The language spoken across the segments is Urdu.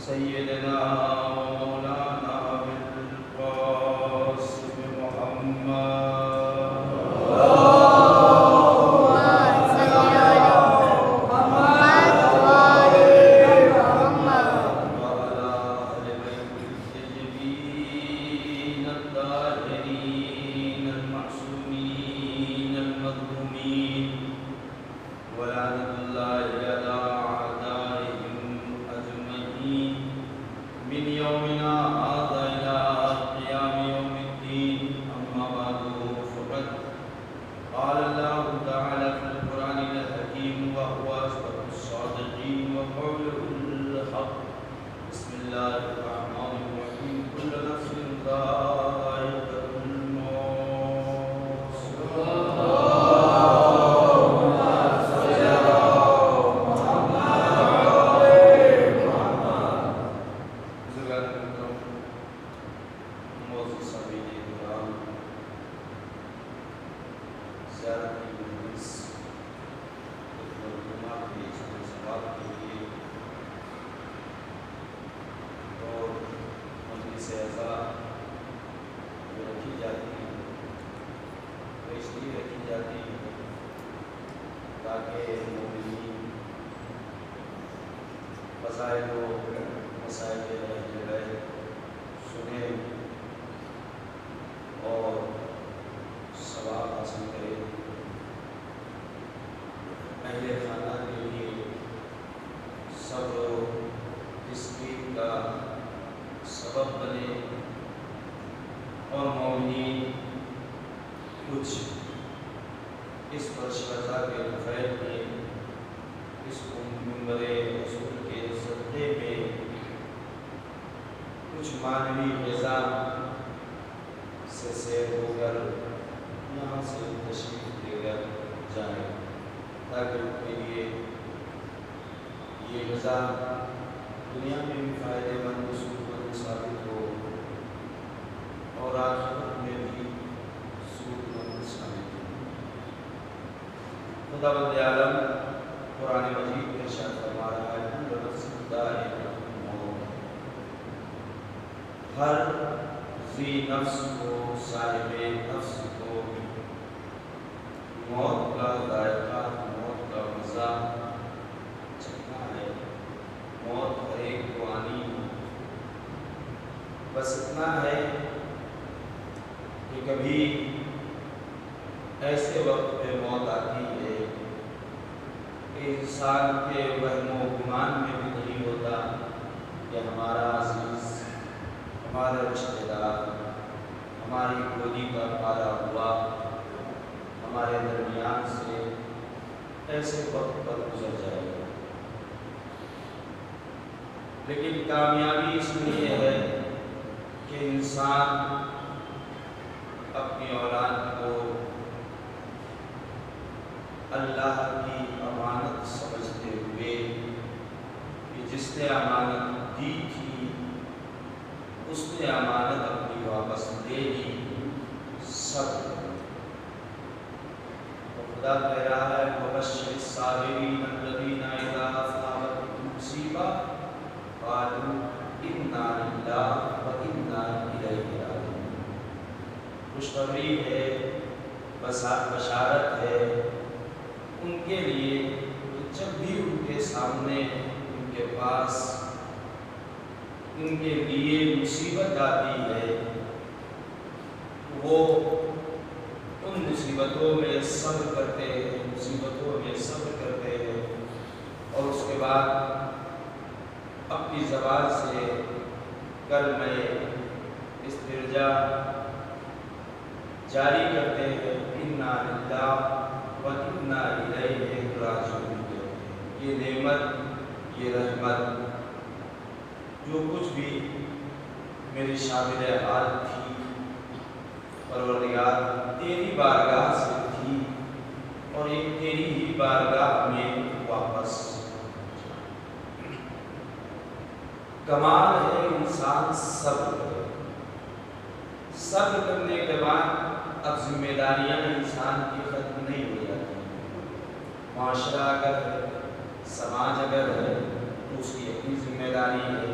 سيدنا مولانا بالقاسم محمد اللهم صل على محمد وعلى محمد وعلى آل بيت الطيبين الطاهرين المعصومين المظلومين ولعنة الله على أعدائهم أجمعين من يومنا هذا إلى قيام يوم الدين. أما بعد فقد قال الله تعالى في القرآن الحكيم وهو أصدق الصادقين وقوله الحق. بسم الله الرحمن الرحيم. كل نفس ذائقة الموت. بزرگان محترم، معزز سامعین کرام، زیارت مجلس معلومات کے اس سوال کے لیے اور مجلس اعضاء جو رکھی جاتی ہے وہ اس لیے رکھی جاتی ہے تاکہ مومنین مسائل و مسائل جگہ سنیں اور ثواب حاصل کرے. اہل خانہ کے لیے صبر و تسکین کا سبب بنے اور مومنین کچھ اس فرشتہ کے خیر میں اس منبر رسول کے صدقے میں کچھ معنوی غذا سے سیر ہو کر یہاں سے تشریف لے کر جائیں تاکہ ان کے لیے یہ غذا دنیا میں بھی فائدے مند و سود مند ثابت ہو اور آخرت میں بھی سود مند ثابت ہو. خداوند عالم قرآن مجید میں ارشاد فرما رہا ہے کل نفس ذائقۃ الموت. ہر ذی نفس کو صاحب نفس کو موت کا ذائقہ موت کا مزہ چکھنا ہے. موت ہر ایک کو آنی ہے. بس اتنا ہے کہ کبھی ایسے وقت پہ موت آتی ہے کہ انسان کے وہم و گمان میں بھی نہیں ہوتا کہ ہمارا عزیز ہمارا رشتہ دار ہماری گودی کا پالا ہوا ہمارے درمیان سے ایسے وقت پر گزر جائے گا. لیکن کامیابی اس میں یہ ہے کہ انسان اپنی اولاد کو اللہ کی امانت سمجھتے ہوئے کہ جس نے امانت دی تھی اس نے امانت اپنی واپس لے لی. صبر خدا کہہ رہا ہے وبشر الصابرین الذین اذا اصابتهم مصیبہ قالوا انا للہ وانا الیہ راجعون. خوشخبری ہے، بشارت ہے ان کے لیے کہ جب بھی ان کے سامنے ان کے پاس ان کے لیے مصیبت آتی ہے وہ ان مصیبتوں میں صبر کرتے ہیں اور اس کے بعد اپنی زبان سے کلمہ استرجاع جاری کرتے ہیں انا للہ وَإِنَّا إِلَيْهِ رَاجِعُونَ. یہ نعمت، یہ رحمت جو کچھ بھی میری شامل حال تھی پروردگار تیری بارگاہ سے تھی اور ایک تیری ہی بارگاہ میں واپس. کمال ہے انسان صبر کرے. صبر کرنے کے بعد اب ذمہ داریاں انسان کی ختم نہیں ہو جاتی. معاشرہ اگر ہے، سماج اگر ہے تو اس کی اپنی ذمہ داری ہے.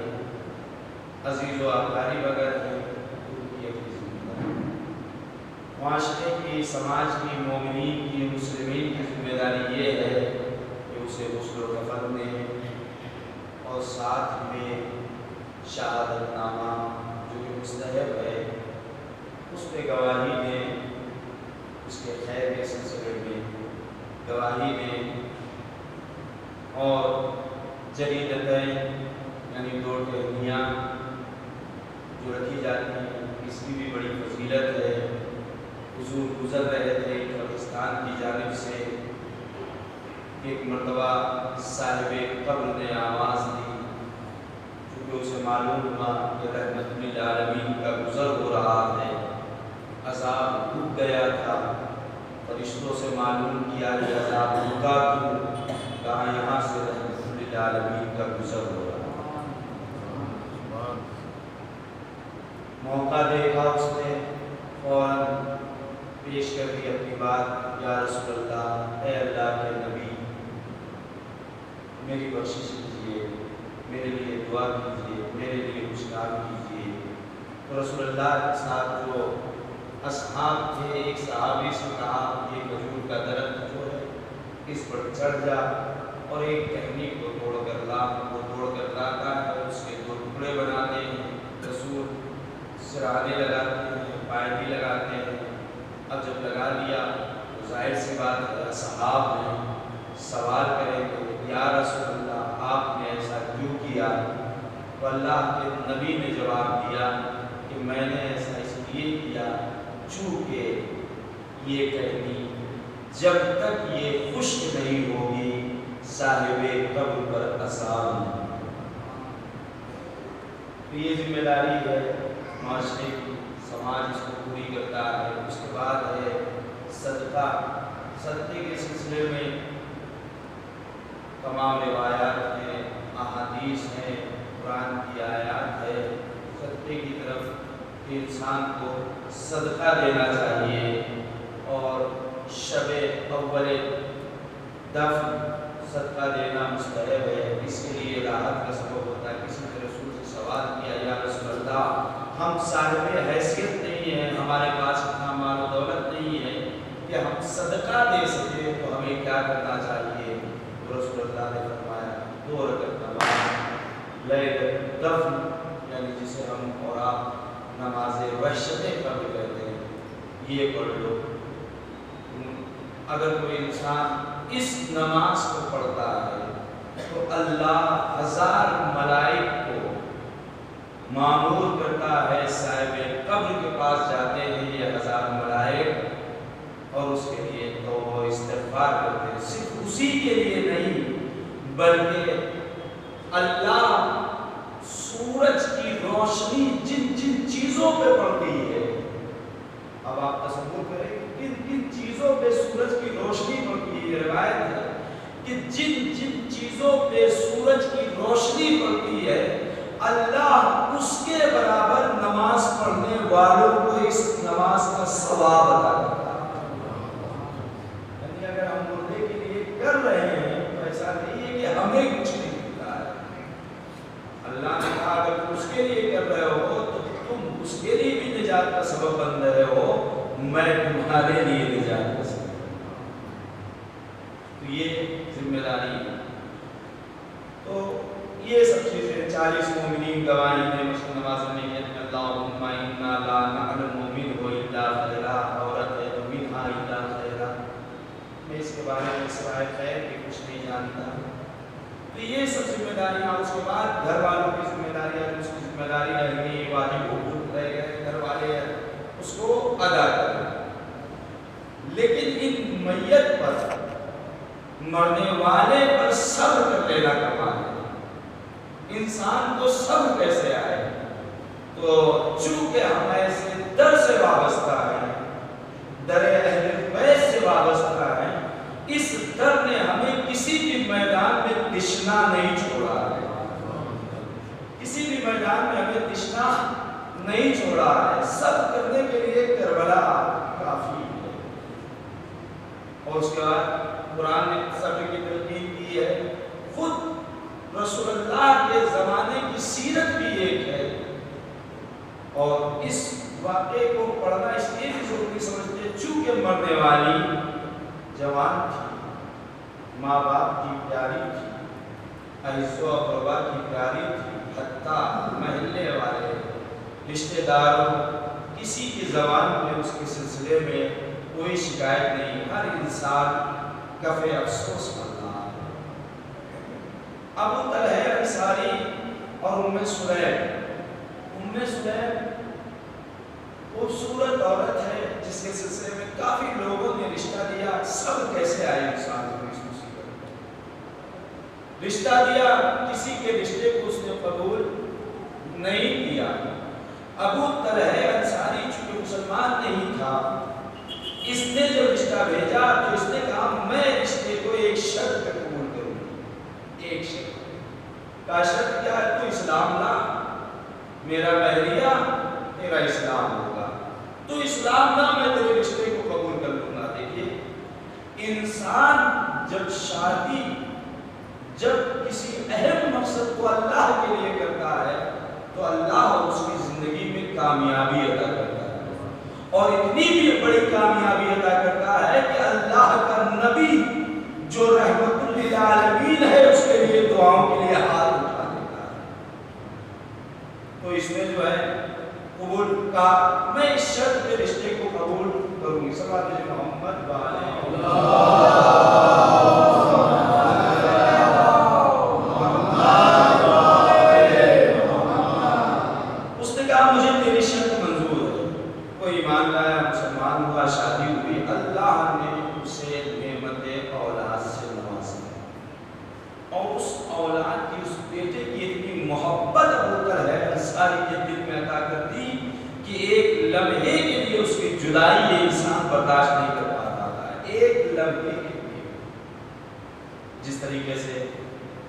عزیز و اقارب اگر ہیں تو ان کی اپنی ذمہ داری، معاشرے کی، سماج کی، مومنین کی، مسلمین کی ذمہ داری یہ ہے کہ اسے غسل و کفن دیں اور ساتھ میں شہادت نامہ جو کہ مستحب ہے اس پہ گواہی دیں، اس کے خیر کے سلسلے میں گواہی دیں، اور جریدتیں یعنی 2 ٹہنیاں جو رکھی جاتی ہیں اس کی بھی بڑی فضیلت ہے۔ حضور گزر رہے تھے پاکستان کی جانب سے، ایک مرتبہ صاحب قبر نے آواز دی، چونکہ اسے معلوم ہوا کہ رحمت للعالمین کا گزر ہو رہا ہے، عذاب رک گیا تھا، فرشتوں سے معلوم کیا کہ عذاب رکا کیوں، کہا یہاں سے رحمت للعالمین کا گزر ہو رہا ہے۔ موقع دیکھا اس نے، فوراً پیش کر دی اپنی بات، یا رسول اللہ، اے اللہ کے نبی، میری بخشش کیجیے، میرے لیے دعا کیجیے، میرے لیے کچھ کام کیجیے۔ تو رسول اللہ کے ساتھ جو اصحاب تھے، ایک صحابی سے کہا یہ کھجور کا درخت جو ہے اس پر چڑھ جا اور ایک ٹہنی کو توڑ کر لا، وہ توڑ کر لاتا ہے، اس کے 2 ٹکڑے بناتے ہیں، رسول سرانے لگاتے ہیں، پائٹی لگاتے ہیں۔ اب جب لگا لیا تو ظاہر سی بات ہے صحاب نے سوال کریں کہ یا رسول اللہ آپ نے ایسا کیوں کیا؟ تو اللہ کے نبی نے جواب دیا کہ میں نے ایسا اس لیے کیا چونکہ یہ ٹہنی جب تک یہ خشک نہیں ہوگی صاحب قبر پر عذاب نہیں۔ تو یہ ذمہ داری ہے معاشرے کی، سماج اس کو پوری کرتا ہے۔ اس کے بعد ہے صدقہ۔ صدقے کے سلسلے میں تمام روایات ہیں، احادیث ہیں، قرآن کی آیات ہے، صدقے کی طرف کہ انسان کو صدقہ دینا چاہیے، اور شب اول دفن صدقہ دینا مستحب ہے۔ اس کے لیے راحت کا سبب ہوتا ہے۔ کسی نے رسول سے سوال کیا، یا رسول اللہ ہم صاحب حیثیت نہیں ہیں، ہمارے پاس اتنا مال و دولت نہیں ہے کہ ہم صدقہ دے سکیں، تو ہمیں کیا کرنا چاہیے؟ تو رسول اللہ نے فرمایا 2 رکعت نماز لیل دفن، یعنی جسے ہم اور آپ نماز وحشت قبر کہتے ہیں، یہ پڑھ لو۔ اگر کوئی انسان اس نماز کو پڑھتا ہے تو اللہ 1000 ملائک کو مامور کرتا ہے، صاحب قبر کے پاس جاتے ہیں یہ 1000 ملائک اور اس کے لیے توبہ و استغفار کرتے ہیں۔ صرف اسی کے لیے نہیں بلکہ اللہ سورج کی روشنی جن جن چیزوں پہ پڑتی ہے، اب آپ تصور کریں کن کن چیزوں پہ سورج کی روشنی پڑتی ہے۔ یہ روایت ہے کہ جن جن چیزوں پہ سورج کی روشنی پڑتی ہے اللہ اس کے برابر نماز پڑھنے والوں کو اس نماز کا ثواب عطا کرتا ہے۔ یعنی اگر ہم مردے کے لیے کر رہے ہیں تو ایسا نہیں ہے کہ ہمیں کچھ نہیں ملتا ہے۔ اللہ نے کہا اگر تم اس کے لیے کر رہے ہو تو تم اس کے لیے بھی نجات کا سبب بن رہے ہو، میں تمہارے لیے نجات کا سبب۔ تو یہ ذمہ داری ہے۔ تو یہ سب چیزیں 40 مومنین گواہی دیں، مثلا نماز میں نیت میں اللہم انا لا نعلم منہ الا خیرا، عورت ہے تو منہا الا خیرا، میں اس کے بارے میں سوائے خیر کے کچھ نہیں جانتا۔ تو یہ سب ذمہ داریاں، اس کے بعد گھر والوں کی ذمہ داریاں، اس کی ذمہ داری رہی واجب حقوق رہ گئے، گھر والے اس کو ادا کریں۔ لیکن ان میت پر، مرنے والے پر صبر کر لینا کمال ہے۔ انسان کو صبر کیسے آئے؟ تو چونکہ ہم ایسے در سے وابستہ ہیں، در اہل بیت سے وابستہ ہیں، اس در نے ہمیں کسی بھی میدان میں تشنا نہیں چھوڑا ہے، کسی بھی میدان میں ہمیں تشنا نہیں چھوڑا ہے۔ سب کرنے کے لیے کربلا کافی ہے۔ اور اس کے بعد قرآن نے صبر کی تلقین کی ہے۔ خود رسول اللہ کے زمانے کی سیرت بھی ایک ہے اور اس واقعے کو پڑھنا اس لیے بھی ضروری سمجھتے ہیں چونکہ مرنے والی جوان تھی، ماں باپ کی پیاری تھی، عزیز و اقربا کی پیاری تھی، حتیٰ محلے والے رشتہ داروں کسی کی زبان میں اس کے سلسلے میں کوئی شکایت نہیں، ہر انسان کف افسوس کرتا ہے۔ ابو طلحہ انصاری اور ام سلیم خوبصورت عورت ہے جس کے سلسلے میں کافی لوگوں نے رشتہ دیا۔ سب کیسے آئی انسان کو اس مصیبت میں؟ رشتہ دیا، کسی کے رشتے کو اس نے قبول نہیں کیا۔ ابو طلحہ انصاری چونکہ مسلمان نہیں تھا، اس نے جو رشتہ بھیجا تو اس نے کہا میں رشتے کو ایک شرط پہ قبول کروں گی، ایک شرط کا شرط کیا ہے؟ تو اسلام لا، میرا مہریہ تیرا اسلام ہوگا، تو اسلام لا، میں تیرے رشتے کو قبول کر لوں گا۔ دیکھیے انسان جب کسی اہم مقصد کو اللہ کے لیے کرتا ہے تو اللہ اس کی زندگی میں کامیابی عطا کرتا ہے، اور اتنی بھی بڑی کامیابی عطا کرتا ہے کہ اللہ کا نبی جو رحمت للعالمین ہے اس کے لیے دعاؤں کے لیے ہاتھ اٹھا دیتا ہے۔ تو اس نے جو ہے قبول کا میں اس شرط کے رشتے کو قبول کروں گی۔ صلوات محمد اس نے کہا مجھے تیری شرط منظور ہے۔ وہ ایمان لایا، مسلمان ہوا، شادی ہوئی، اللہ نے اسے نعمت اولاد سے نوازا، اور اس اولاد کی اس بیٹے کی اتنی محبت ابو طلحہ انصاری کے دل میں عطا کر دی کہ ایک لمحے کے لیے اس کی جدائی یہ انسان برداشت نہیں کر پاتا تھا، ایک لمحے کے لیے۔ جس طریقے سے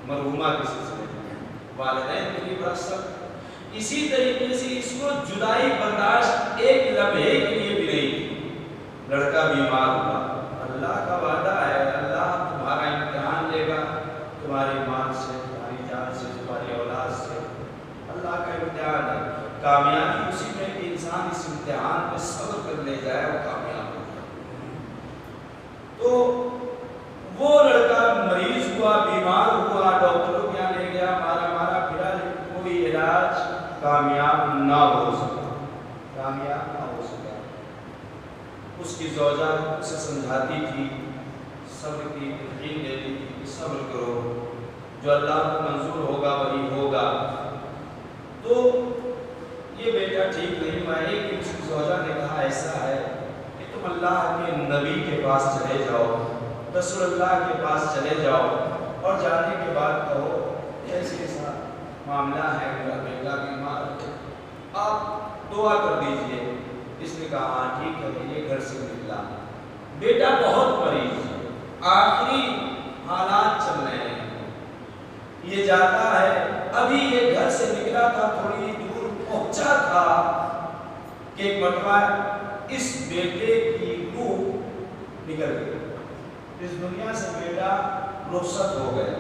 مرحومہ کے سلسلے میں والدین کے لیے برسک، اسی طریقے سے اس کو جدائی برداشت ایک لمحے کے لیے بھی نہیں تھی۔ لڑکا بیمار ہوا، اللہ کا وعدہ ہے اللہ تمہارا امتحان لے گا، تمہاری مال سے، تمہاری جان سے، تمہاری اولاد سے، اللہ کا امتحان ہے۔ کامیابی اسی میں کہ انسان اس امتحان پہ صبر کر لے جائے اور کامیاب ہو جائے۔ تو وہ لڑکا مریض ہوا، بیمار ہوا، ڈاکٹروں کے یہاں لے گیا، مارا پھرا، کوئی علاج کامیاب نہ ہو سکا۔ اس کی زوجہ اسے سمجھاتی تھی، صبر کی یقین دیتی تھی کہ صبر کرو، جو اللہ کو منظور ہوگا وہی ہوگا۔ تو یہ بیٹا ٹھیک نہیں ہوا۔ ایک دن اس کی زوجہ نے کہا ایسا ہے کہ تم اللہ کے نبی کے پاس چلے جاؤ، رسول اللہ کے پاس چلے جاؤ، اور جانے کے بعد کہو ایسے ایسا معاملہ ہے، میرا بیٹا بیمار ہے، آپ دعا کر دیجئے۔ اس نے کہا ہاں ٹھیک ہے، یہ گھر سے نکلا، بیٹا بہت مریض ہے، آخری حالات چل رہے ہیں، یہ جاتا ہے، ابھی یہ گھر سے نکلا تھا، تھوڑی دور پہنچا تھا کہ ایک مرتبہ اس بیٹے کی روح نکل گئی، اس دنیا سے بیٹا رخصت ہو گیا۔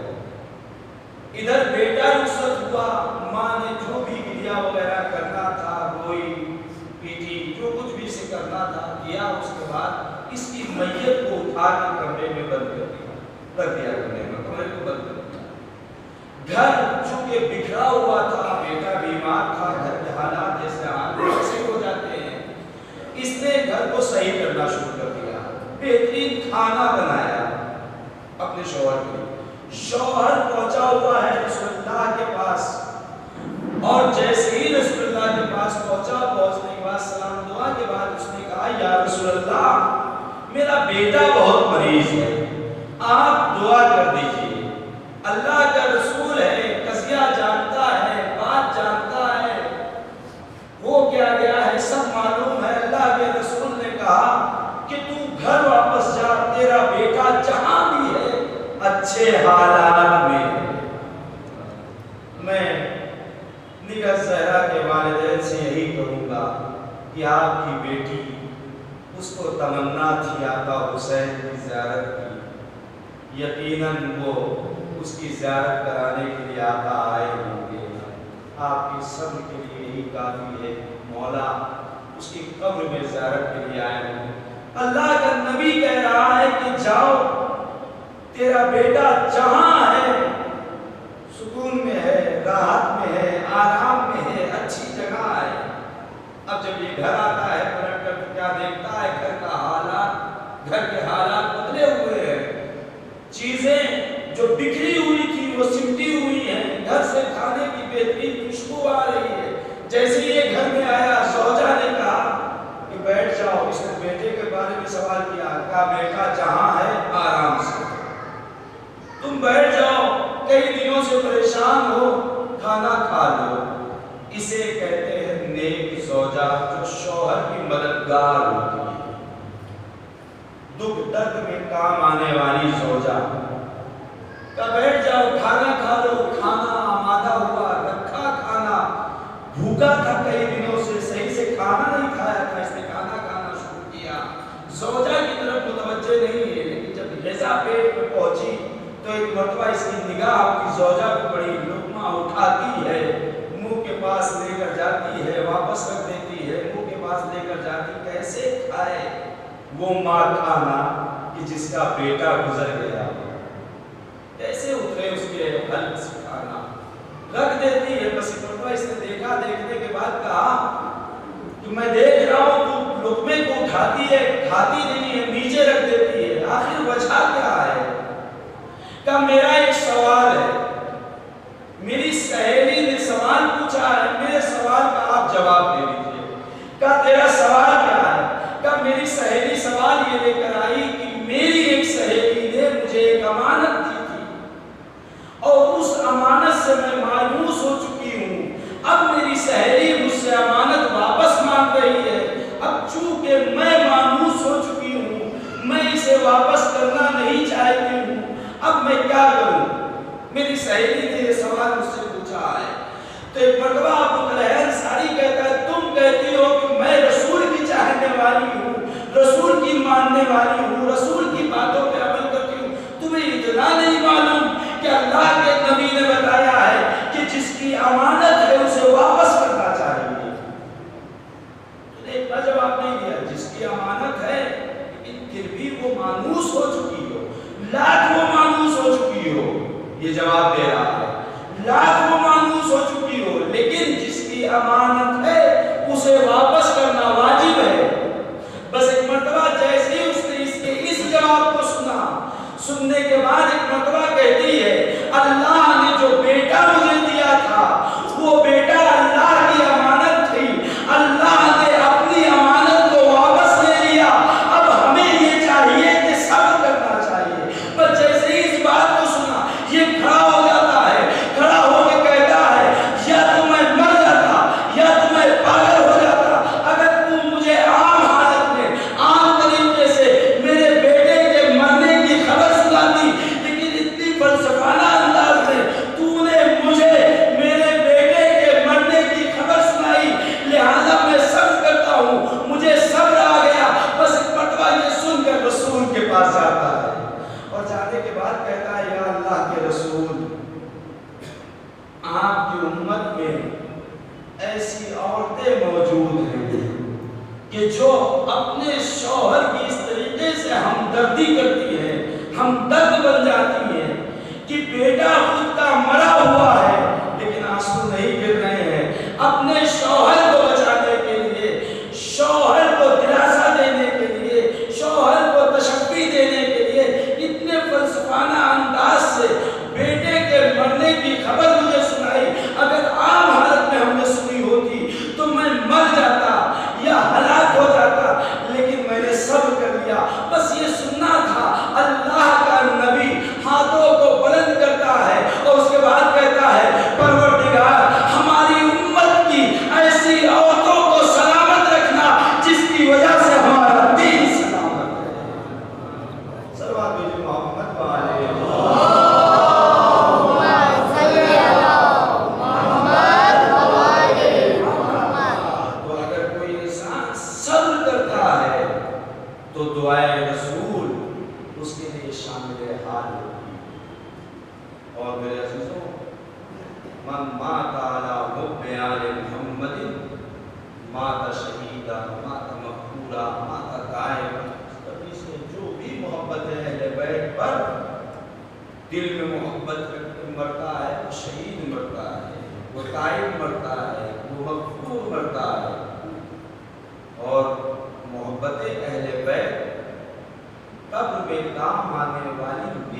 ادھر بیٹا رخصت ہوا، ماں نے جو بھی گریا وغیرہ کرنا تھا، روئی پیٹی، جو کچھ بھی اسے کرنا تھا کیا۔ اس کے بعد اس کی میت کو اٹھا کے کمرے میں بند کر دیا، رکھ دیا کمرے میں، کمرے کو بند کر دیا۔ گھر چونکہ بکھرا ہوا تھا، بیٹا بیمار تھا، گھر کے حالات جیسے ایسے ہو جاتے ہیں، اس نے گھر کو صحیح کرنا شروع کر دیا، بہترین کھانا بنایا اپنے شوہر کے لیے۔ شوہر پہنچا ہوا ہے رسول اللہ کے پاس، اور جیسے ہی رسول اللہ کے پاس پہنچا، پہنچنے کے بعد سلام دعا کے بعد اس نے کہا یا رسول اللہ میرا بیٹا بہت مریض ہے، آپ دعا کر دیجئے، اللہ کا رسول ہے، قضیہ جانتا ہے، بات جانتا ہے، وہ کیا گیا ہے سب معلوم ہے۔ اللہ کے رسول نے کہا کہ تو گھر واپس جا، تیرا بیٹا جہاں بھی ہے اچھے حالات میں۔ میں نگہت زہرا کے والدین سے یہی کہوں گا کہ آپ کی بیٹی، اس کو تمنا تھی آقا حسین کی زیارت کی، یقیناً وہ اس کی زیارت کرانے کے لیے آقا آئے ہوں گے۔ آپ کے صبر کے لیے یہی کافی ہے مولا، اس کی قبر میں زیارت کے لیے آئے ہیں۔ اللہ کا نبی کہہ رہا ہے کہ جاؤ، تیرا بیٹا جہاں ہے سکون میں ہے، راحت میں ہے، آرام میں ہے، اچھی جگہ ہے۔ اب جب یہ گھر آتا ہے پلٹ کر تو کیا دیکھتا ہے؟ گھر کا حالات، گھر کے حالات بدلے ہوئے ہیں، چیزیں جو بکھری ہوئی تھی وہ سمٹی ہوئی ہیں، گھر سے کھانے کی بہترین خوشبو آ رہی ہے۔ جیسے یہ گھر میں آیا زوجہ نے کہا کہ بیٹھ جاؤ، اس نے بیٹے کے بارے میں سوال کیا، کہا بیٹا جہاں ہے آرام سے تم بیٹھ جاؤ، کئی دنوں سے پریشان ہو، کھانا کھا لو۔ اسے کہتے ہیں نیک زوجہ، جو شوہر کی مددگار ہوتی ہے، دکھ درد میں کام آنے والی زوجہ۔ کہا بیٹھ جاؤ، کھانا کھا لو۔ کھانا آمادہ ہوا، رکھا کھانا، بھوکا تھا کئی دنوں سے، صحیح سے کھانا نہیں کھایا تھا، اس نے کھانا کھانا شروع کیا۔ زوجہ کی طرف متوجہ نہیں ہے، لیکن جب غذا پیٹ میں پہنچی تو ایک مرتبہ اس کی نگاہ آپ کی زوجہ کو بڑی، لقمہ اٹھاتی ہے، منہ کے پاس لے کر جاتی ہے، واپس رکھ دیتی ہے، منہ کے پاس لے کر جاتی۔ کیسے کھائے وہ ماں کھانا کہ جس کا بیٹا گزر گیا؟ کیسے اترے اس کے حلق سے کھانا؟ رکھ دیتی ہے۔ بس ایک مرتبہ اس نے دیکھا، دیکھنے کے بعد کہا کہ میں دیکھ رہا ہوں تو لقمے کو اٹھاتی ہے، کھاتی نہیں ہے، نیچے رکھ دیتی ہے، آخر وجہ کیا ہے؟ کہ میرا ایک سوال ہے، میری سہیلی نے سوال پوچھا ہے، میرے سوال کا آپ جواب دے دیجئے۔ کہ تیرا سوال کیا ہے؟ کہ میری سہیلی سوال یہ لے کر آئی کہ میری ایک سہیلی نے مجھے ایک امانت دی تھی اور اس امانت سے میں مایوس ہو چکی ہوں۔ اب میری سہیلی مجھ سے امانت واپس مانگ رہی ہے۔ اب چونکہ میں مایوس ہو چکی ہوں، میں اسے واپس کرنا نہیں چاہتی ہوں، اب میں کیا کروں؟ میری سہیلی نے یہ سوال مجھ سے پوچھا ہے۔ تو ایک مرتبہ ابو طلحہ انصاری کہتا ہے تم کہتی ہو کہ میں رسول کی چاہنے والی ہوں، رسول کی ماننے والی ہوں، رسول کی باتوں پہ عمل کرتی ہوں، تمہیں اتنا نہیں معلوم کہ اللہ کے نبی نے بتایا ہے کہ جس کی امانت ہے اسے واپس کرنا چاہیے؟ تو نے اتنا جواب نہیں دیا، جس کی امانت ہے لیکن پھر بھی وہ مانوس ہو چکی ہو، لاکھ وہ مانوس ہو چکی ہو، یہ جواب دے رہا ہے، لاکھ وہ مانوس ہو چکی ہو، لیکن جس کی امانت ہے اسے واپس کرنا واجب ہے۔ بس ایک مرتبہ جیسے ہی اس نے اس جواب کو سننے کے بعد ایک مرتبہ کہتی ہے اللہ نے جو بیٹا مجھے دیا تھا وہ بیٹا اللہ کی امانت تھی، اللہ نے اپنی امانت کو واپس لے لیا، اب ہمیں یہ چاہیے کہ صبر کرنا چاہیے۔ بس جیسے ہی اس بات کو سنا یہ کھڑا ہو جاتا ہے، کھڑا ہو کے کہتا ہے یا تو میں مر جاتا یا تو میں پاگل ہو جاتا، اگر تم مجھے عام حالت میں عام طریقے سے میرے بیٹے کے مرنے کی خبر سناتی، لیکن اتنی فلسفانہ انداز میں تو نے مجھے میرے بیٹے کے مرنے کی خبر سنائی، لہذا میں صبر کرتا ہوں، مجھے صبر آ گیا۔ بس ایک مرتبہ یہ سن کر رسول کے پاس جاتا ہے اور جانے کے بعد کہتا ہے یا اللہ کے رسول، آپ کی امت میں ایسی عورتیں موجود ہیں کہ جو اپنے شوہر کی اس طریقے سے ہمدردی کرتی ہیں، ہمدرد بن جاتی ہیں کہ بیٹا خود کا مرا ہوا ہے لیکن آنسو نہیں گر رہے ہیں، اپنے شوہر کو بچانے کے لیے، شوہر کو دلاسا دینے کے لیے، شوہر کو تشفی دینے کے لیے اتنے فلسفانہ انداز سے بیٹے کے مرنے کی خبر مجھے سنائی، اگر عام حالت میں ہم نے سنی ہوتی تو میں مر جاتا یا ہلاک ہو جاتا، لیکن میں نے صبر کر لیا۔ بس یہ سننا تھا۔ اللہ کا نبی ہاتھوں کو بلند کرتا ہے اور اس کے بعد کہتا ہے پروردگار ہماری امت کی ایسی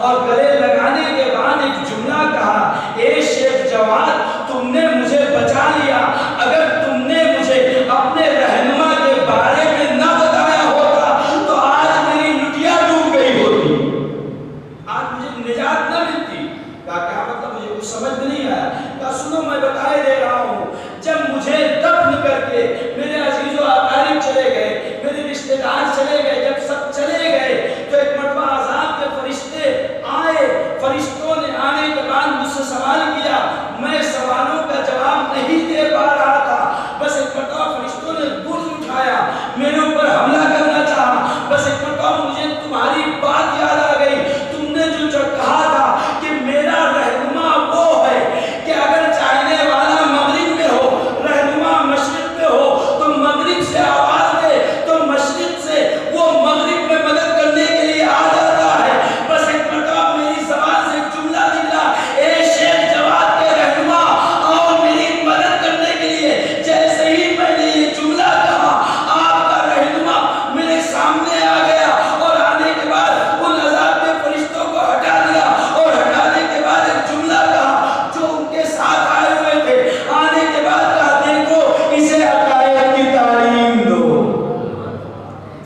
اور گلے لگانے کے بعد ایک جملہ کہا، اے شیخ جواد تم نے مجھے بچا لیا، اگر تم نے مجھے اپنے رہنما کے بارے میں نہ بتایا ہوتا تو آج میری لٹیا ڈوب گئی ہوتی، آج مجھے نجات نہ ملتی۔ کہا کیا مطلب؟ مجھے کچھ سمجھ میں نہیں آیا۔ کہا سنو میں بتائے دے رہا ہوں، جب مجھے دفن کر کے میرے عزیز و اقارب چلے گئے، میرے رشتہ دار چلے گئے، جب سب چلے گئے تو ایک مرتبہ عذاب کے فرشتے آئے، فرشتوں نے آنے کے بعد مجھ سے سوال کیا، میں سوالوں کا جواب نہیں دے پا رہا تھا، بس ایک مرتبہ فرشتوں نے گرز اٹھایا، میرے اوپر حملہ کرنا چاہا، بس ایک مرتبہ مجھے تمہاری بات یاد آ گئی، تم نے جو کہا تھا کہ میرا رہنما وہ ہے کہ اگر چاہنے والا مغرب میں ہو، رہنما مشرق میں ہو، تو مغرب سے آواز دے تو مشرق سے وہ مغرب میں مدد کرنے کے لیے آ جاتا ہے۔ بس ایک مرتبہ میری زبان سے ایک جملہ نکلا، اے شیخ جواد کے رہنما آؤ میری مدد کرنے کے لیے۔ جیسے ہی میں نے یہ جملہ کہا، آپ کا رہنما میرے سامنے آ گیا، اور آنے کے بعد ان عذاب کے فرشتوں کو ہٹا دیا، اور ہٹانے کے بعد ایک جملہ کہا جو ان کے ساتھ آئے ہوئے تھے، آنے کے بعد کہا دیکھو اسے عقائد کی تعلیم دو،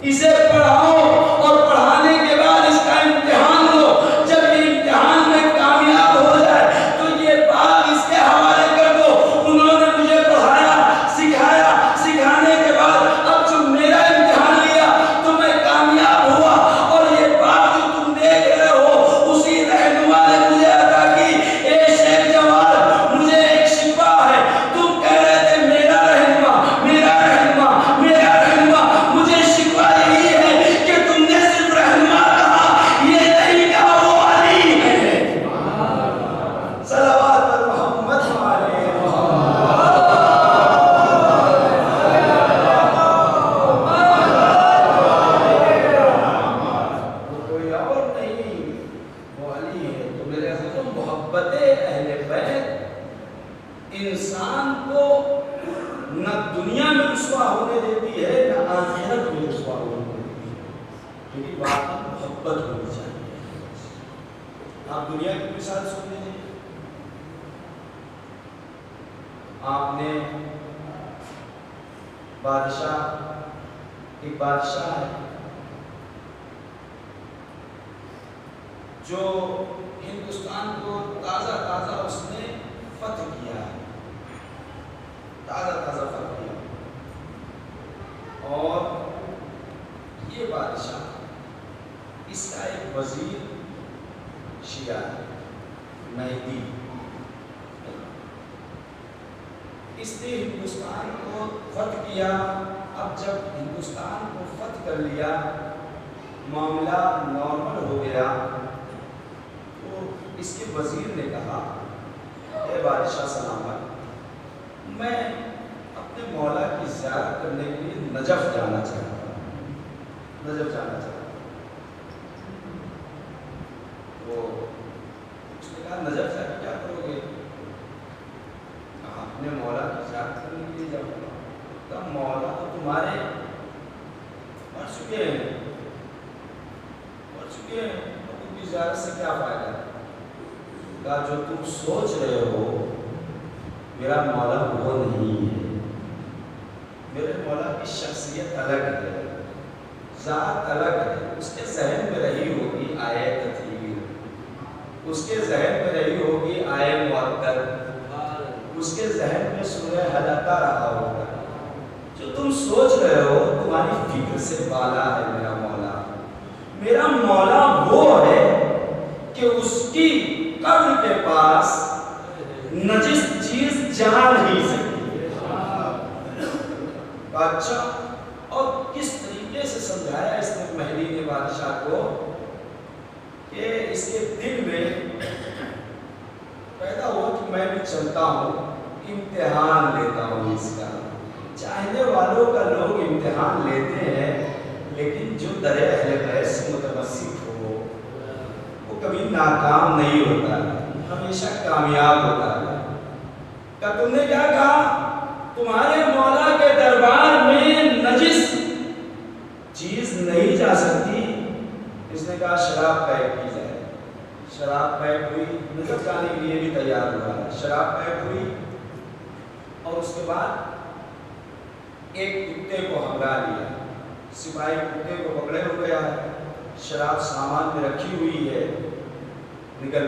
اسے پڑھاؤ، اور پڑھانے کے بعد اس کا امتحان لو، جب یہ امتحان میں کامیاب ہو جائے تو یہ باغ اس کے حوالے کر دو۔ انہوں نے مجھے پڑھایا، سکھایا، سکھانے کے بعد اب جو میرا امتحان لیا تو میں کامیاب ہوا، اور یہ باغ جو تم دیکھ رہے ہو اسی رہنما نے مجھے عطا کی۔ اے شیخ جواد مجھے ایک شکوہ ہے، تم کہہ رہے تھے میرا رہنما، میرا رہنما، میرا رہنما، مجھے شکوہ یہی ہے کہ تم نے صرف رہنما کہا، یہ نہیں کہا وہ علی ہے۔ صلوات محمد علیہ وہ کوئی اور نہیں، وہ علی ہے۔ تو میرے عزیزوں، محبت اہل بیت انسان کو نہ دنیا میں رسوا ہونے دیتی ہے، نہ آخرت میں رسوا ہونے دیتی ہے، کیونکہ واقعی محبت ہونی چاہیے۔ آپ دنیا کی مثال سن لیجیے، آپ نے ایک بادشاہ ہے جو ہندوستان کو تازہ تازہ اس نے فتح کیا ہے، تازہ تازہ فتح کیا، اور یہ بادشاہ، اس کا ایک وزیر شیعہ ہے، مہدی، اس نے ہندوستان کو فتح کیا۔ اب جب ہندوستان کو فتح کر لیا، معاملہ نارمل ہو گیا، تو اس کے وزیر نے کہا، اے بادشاہ سلامت، میں اپنے مولا کی زیارت کرنے کے لیے نجف جانا چاہتا ہوں، نجف جانا چاہتا ہوں۔ تو اس نے کہا نجف جا کے کیا کرو گے؟ کہا اپنے مولا کی زیارت کرنے کے لیے جاؤں گا۔ کہا مولا تو تمہارے مر چکے ہیں، ان کی زیارت سے کیا فائدہ ہے؟ کہا جو تم سوچ رہے ہو میرا مولا وہ نہیں ہے، میرے مولا کی شخصیت الگ ہے، ذات الگ ہے۔ اس کے ذہن میں رہی ہوگی آیے تطہیر، اس کے ذہن میں رہی ہوگی آیے معطر، اس کے ذہن میں سورہ حلقہ رہا ہوگا۔ جو تم سوچ رہے ہو تمہاری فکر سے بالا ہے میرا مولا۔ میرا مولا وہ ہے کہ اس کی قبر کے پاس نجس چیز جا نہیں سکتی۔ اچھا، اور کس طریقے سے سمجھایا اس نے مہدی نے بادشاہ کو کہ اس کے دل میں پیدا ہوا کہ میں بھی چلتا ہوں، امتحان لیتا ہوں اس کا۔ چاہنے والوں کا لوگ امتحان لیتے ہیں، لیکن جو در اہل بیت سے متمسک ہو وہ کبھی ناکام نہیں ہوتا ہے، ہمیشہ کامیاب ہوتا ہے۔ کہ تم نے کیا کہا؟ تمہارے مولا کے دربار میں نجس چیز نہیں جا سکتی۔ اس نے کہا شراب پیک کی جائے، شراب پیک ہوئی، نظر جانے کے لیے بھی تیار ہوا ہے، شراب پیک ہوئی اور اس کے بعد ایک کتے کو ہمراہ لیا، سپاہی کتے کو پکڑے ہو گیا ہے، شراب سامان میں رکھی ہوئی ہے، نکل